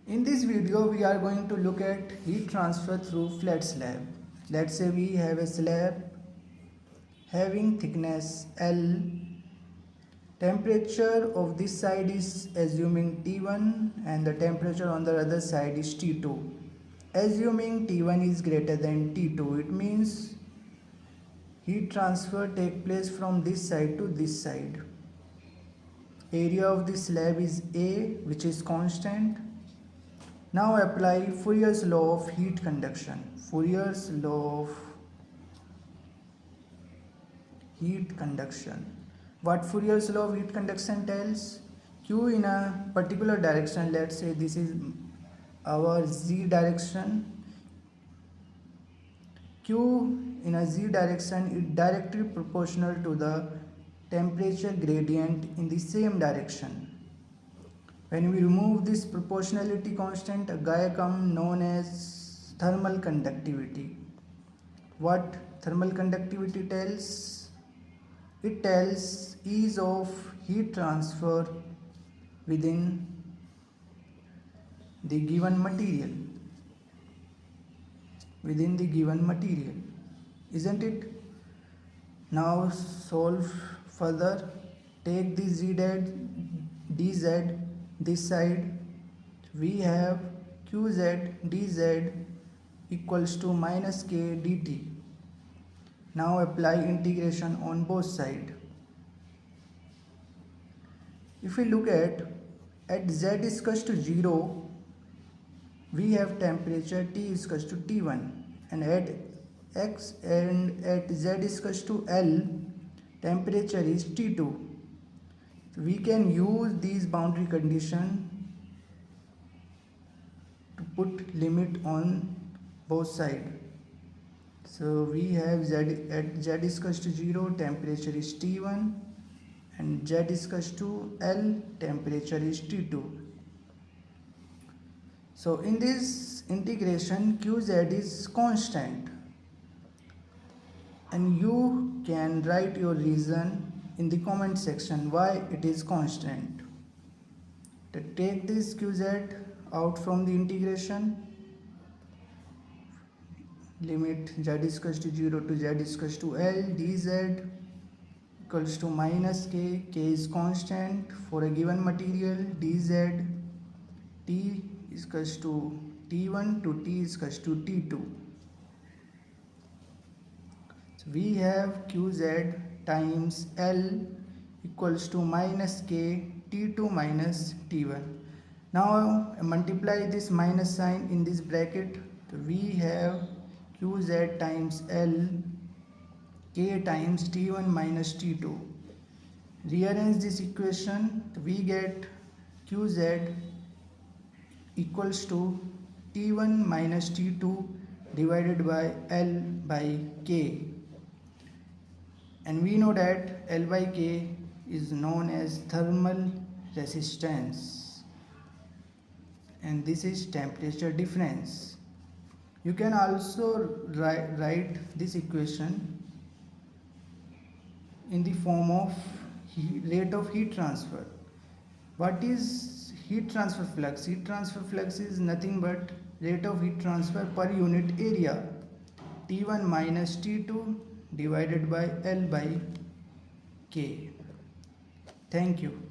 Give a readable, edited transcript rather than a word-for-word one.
In this video, we are going to look at heat transfer through flat slab. Let's say we have a slab having thickness L. Temperature of this side is assuming T1 and the temperature on the other side is T2. Assuming T1 is greater than T2, it means heat transfer take place from this side to this side. Area of this slab is A, which is constant. Now apply Fourier's law of heat conduction. Fourier's law of heat conduction. What Fourier's law of heat conduction tells? Q in a particular direction, let's say this is our Z direction. Q in a Z direction is directly proportional to the temperature gradient in the same direction. When we remove this proportionality constant, a guy comes known as thermal conductivity. What thermal conductivity tells? It tells ease of heat transfer within the given material. Within the given material, isn't it? Now solve further. Take the dz this side. We have qz dz equals to minus k dt. Now apply integration on both sides. If we look at z is equals to 0, we have temperature T is equals to T1, and at x and at z is equals to L, temperature is T2. We can use these boundary condition to put limit on both sides. So we have z at z is equals to 0, temperature is T1, and z is equals to L, temperature is T2. So in this integration, qz is constant, and you can write your reason in the comment section why it is constant. To take this qz out from the integration, limit z is equals to 0 to z is equals to L, dz equals to minus k. K is constant for a given material. Dz, T is equals to T1 to T is equals to T2. So we have qz times L equals to minus k T2 minus T1. Now multiply this minus sign in this bracket. So we have qz times L, k times T1 minus T2. Rearrange this equation. We get qz equals to T1 minus T2 divided by L by k. And we know that L by k is known as thermal resistance, and this is temperature difference. You can also write this equation in the form of rate of heat transfer. What is heat transfer flux? Heat transfer flux is nothing but rate of heat transfer per unit area, T1 minus T2 divided by L by K. Thank you.